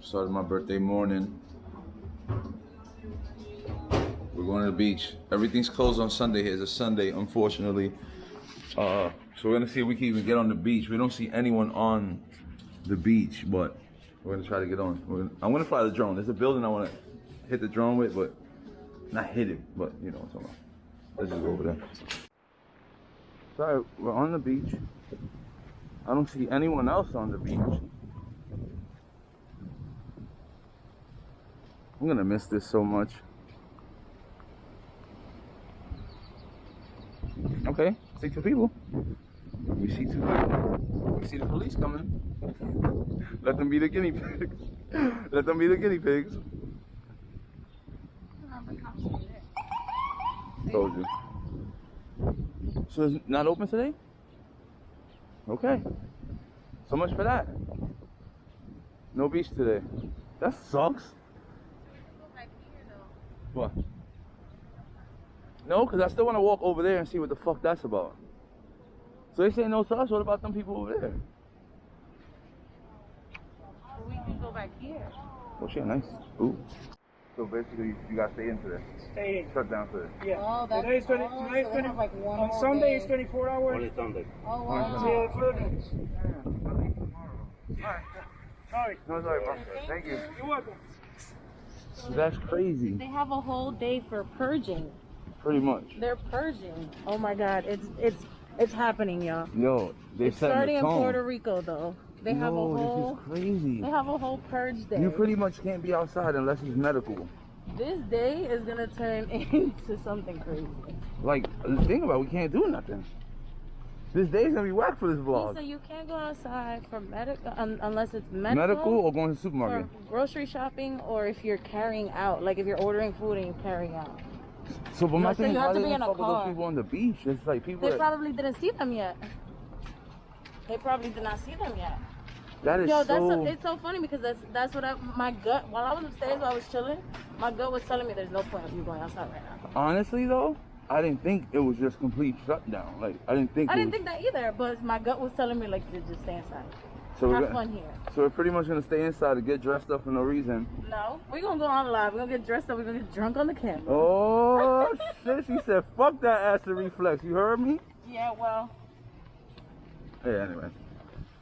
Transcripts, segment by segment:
Started my birthday morning. We're going to the beach. Everything's closed on Sunday here. It's a Sunday, unfortunately. So we're gonna see if we can even get on the beach. We don't see anyone on the beach, but we're gonna try to get on. I'm gonna fly the drone. There's a building I wanna hit the drone with, but not hit it, but you know what I'm talking about. Let's just go over there. Sorry, we're on the beach. I don't see anyone else on the beach. I'm gonna miss this so much. Okay, see two people. We see two people. We see the police coming. Let them be the guinea pigs. Let them be the guinea pigs. Told you. So it's not open today? Okay. So much for that. No beach today. That sucks. What? No, because I still want to walk over there and see what the fuck that's about. So they say no to us. What about them people over there? We can go back here. Oh shit, nice. Ooh. So basically, you gotta stay in today. Stay in. Shut down today. Yeah. Oh, that's Today's 20, so today's they 20, have like one on whole Sunday day. it's 24 hours. Only Sunday. Oh, wow. Till Friday. Sorry. No, sorry, bro. Thank you. You're welcome. That's crazy. They have a whole day for purging. Pretty much. They're purging. Oh my God, it's happening, y'all. Yo, they It's set starting the in tone. Puerto Rico, though. They have a whole. This is crazy. They have a whole purge day. You pretty much can't be outside unless it's medical. This day is gonna turn into something crazy. Like, the thing about it, we can't do nothing. This day's gonna be whack for this vlog. So you can't go outside for medical unless it's medical. Medical or going to the For supermarket? grocery shopping, or if you're carrying out, like if you're ordering food and you're carrying out. So, but my So thing you is, have why to they be didn't in a fuck with those car. people on the beach? It's like people They that, probably didn't see them yet. They probably did not see them yet. that is Yo, so... it's so funny because that's what my gut, while I was upstairs, while I was chilling, my gut was telling me there's no point of you going outside right now. Honestly, though, I didn't think it was just complete shutdown. Like, I didn't think that either, but my gut was telling me like to just stay inside. So Have fun here. So we're pretty much gonna stay inside and get dressed up for no reason. No, we're gonna go on live. We're gonna get dressed up. We're gonna get drunk on the camera. Oh shit! She said, "Fuck that acid reflex." You heard me? Yeah, well. Yeah. Anyway,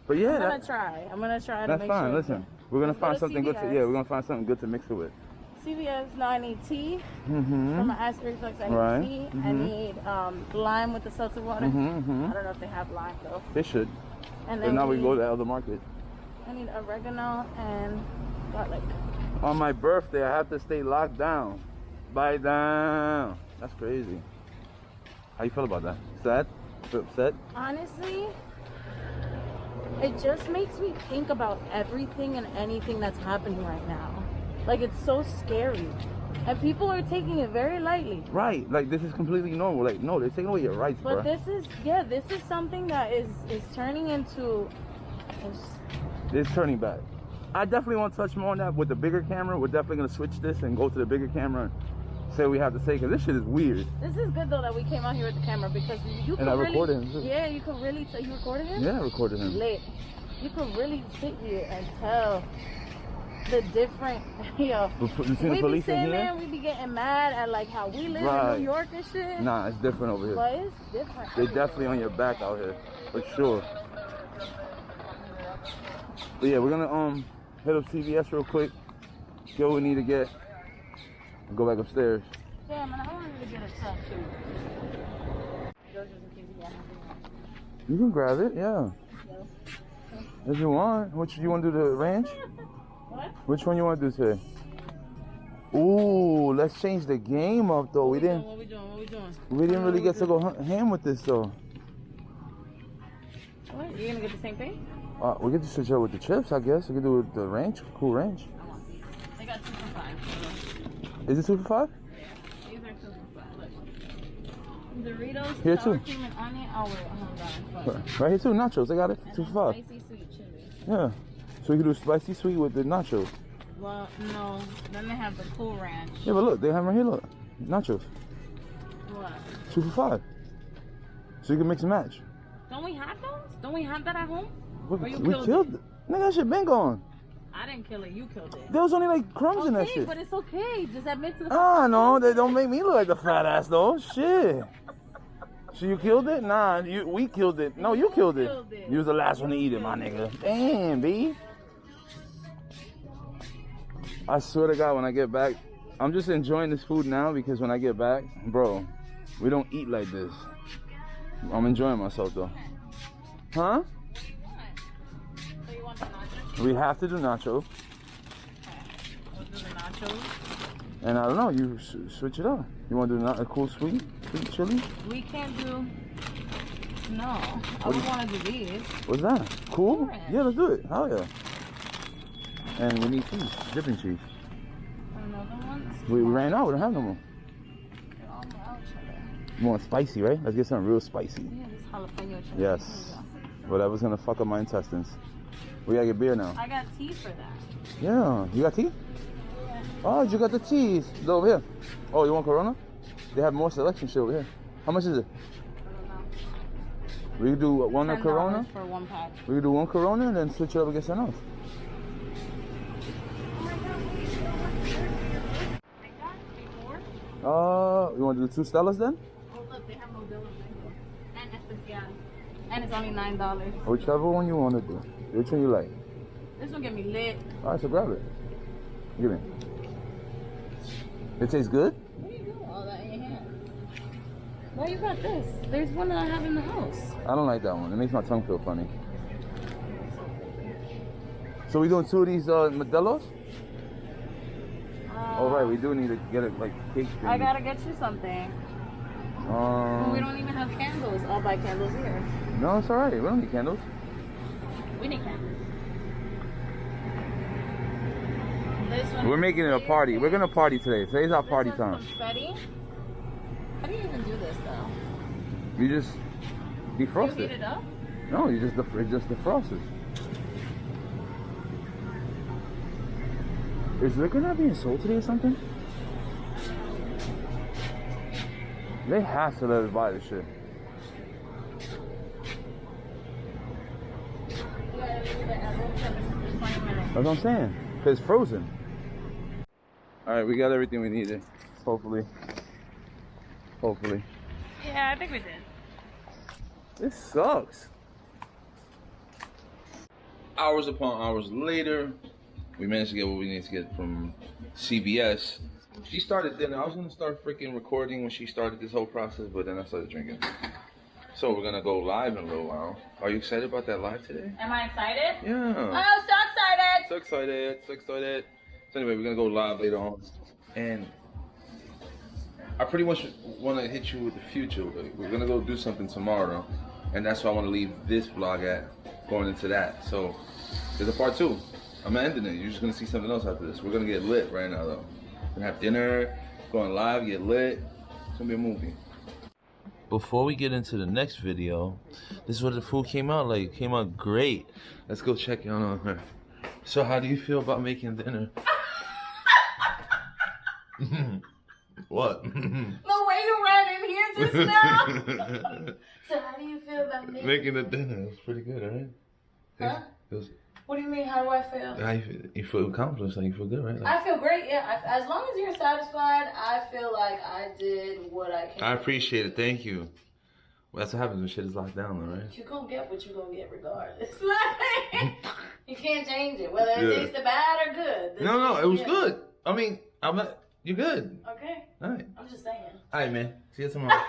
but yeah, I'm gonna try to that's make fine. sure. Listen, we're gonna Let's go find to something good to. CVS. Yeah, we're gonna find something good to mix it with. CVS, no, I need tea Mm-hmm. for my acid reflex. I need Right. tea. I Mhm. need lime with the seltzer water. Mm-hmm. I don't know if they have lime though. They should. And And then now we go to the other market. I need oregano and garlic. On my birthday, I have to stay locked down. Bite down. That's crazy. How you feel about that? Sad? Feel upset? Honestly, it just makes me think about everything and anything that's happening right now. Like, it's so scary. And people are taking it very lightly. Right. Like, this is completely normal. Like, no, they're taking away your rights, But bro. this is something that is turning into... It's turning back. I definitely want to touch more on that with the bigger camera. We're definitely going to switch this and go to the bigger camera and say what we have to say, because this shit is weird. This is good, though, that we came out here with the camera, because you can And I really... recorded him, too. Yeah, you can really... You recorded him? Yeah, I recorded him. Lit. You can really sit here and tell the different... Yo, You seen the we be police in sitting here? there and we be getting mad at, like, how we live Right. in New York and shit. Nah, it's different over here. But it's different. They're definitely on your back out here, for sure. But yeah, we're gonna hit up CVS real quick, get what we need to get, and go back upstairs. Yeah, man, I wanted to get a tattoo. You can grab it, yeah. If you want. Which you want to do, the ranch? What? Which one you want to do today? Ooh, let's change the game up though. What we doing? We didn't really get to go ham with this though. What? You gonna get the same thing? We get to switch out with the chips, I guess. We can do the ranch, cool ranch. They got 2 for $5. Is it 2 for $5? Yeah, these are 2 for $5. Look. Doritos, Here sour too. cream and onion. Oh wait, hold on. Right here too, nachos. They got it, And 2 then for $5. spicy sweet chili. Yeah. So we can do spicy sweet with the nachos. Well, no. Then they have the Cool Ranch. Yeah, but look, they have them right here. Look, nachos. What? 2 for $5. So you can mix and match. Don't we have those? Don't we have that at home? Look, Or you we killed killed it. Nigga, that shit been gone. I didn't kill it. You killed it. There was only like crumbs in that Okay, shit. but it's okay. Just admit to the Ah, no, they don't make me look like the fat ass though. Shit. So you killed it? Nah, we killed it. No, you killed it. You was the last one to eat it, my nigga. Damn, B. I swear to God, when I get back, I'm just enjoying this food now because when I get back, bro, we don't eat like this. I'm enjoying myself though. Huh? So you want the nachos? We have to do nachos. Okay. We'll do the nachos. And I don't know, you switch it up. You want to do a cool sweet chili? We can't do. No, I would want to do these. What's that? Cool? Orange. Yeah, let's do it. Hell yeah. And we need cheese, dipping cheese. Another one? We ran out, we don't have no more. They're all out there. You want spicy, right? Let's get something real spicy. Yeah, this jalapeno chili. Yes. Whatever's gonna fuck up my intestines. We gotta get beer now. I got tea for that. Yeah, you got tea? Oh, you got the teas. It's over here. Oh, you want Corona? They have more selection shit over here. How much is it? I don't know. We could do one $10 Corona. for one pack. We could do one Corona and then switch it up against something else. Like that? Before? You want to do 2 Stellas then? Oh look, they have Modelo mango and especial, and it's only $9. Whichever one you want to do. Which one you like? This will get me lit. All right, so grab it. Give me. It tastes good? Where you do all that in your hand? Why you got this? There's one that I have in the house. I don't like that one. It makes my tongue feel funny. So we doing 2 of these Modelos? Oh right, we do need to get it like cake. I gotta get you something. Well, we don't even have candles. I'll buy candles here. No, it's alright. We don't need candles. We need candles. This one. We're making it a party. We're gonna party today. Today's our party This one's time. confetti. How do you even do this though? You just defrost You heat it. it up? No, you just defrost it. Is liquor not being sold today or something? They have to let us buy this shit. That's what I'm saying. Cause it's frozen. Alright, we got everything we needed. Hopefully. Hopefully. Yeah, I think we did. This sucks. Hours upon hours later, we managed to get what we need to get from CVS. She started dinner. I was gonna start freaking recording when she started this whole process, but then I started drinking. So we're gonna go live in a little while. Are you excited about that live today? Am I excited? Yeah. Oh, so excited! So excited, so excited. So anyway, we're gonna go live later on. And I pretty much wanna hit you with the future. We're gonna go do something tomorrow. And that's why I wanna leave this vlog at, going into that. So there's a part 2. I'm ending it. You're just gonna see something else after this. We're gonna get lit right now though. We're gonna have dinner, going live, get lit. It's gonna be a movie. Before we get into the next video, this is what the food came out like. It came out great. Let's go check out on her. So how do you feel about making dinner? What? The way you ran in here just now. So how do you feel about me? Making the dinner. It was pretty good, right? Huh? It was, What do you mean? How do I feel? you feel accomplished, like you feel good, right? Like, I feel great. Yeah. As long as you're satisfied, I feel like I did what I can. I appreciate it. Thank you. Well, that's what happens when shit is locked down, though, right? You're gonna get what you're gonna get regardless. You can't change it, whether it Yeah. tastes bad or good. No, it was good. I mean, you're good. Okay. All right. I'm just saying. All right, man. See you tomorrow.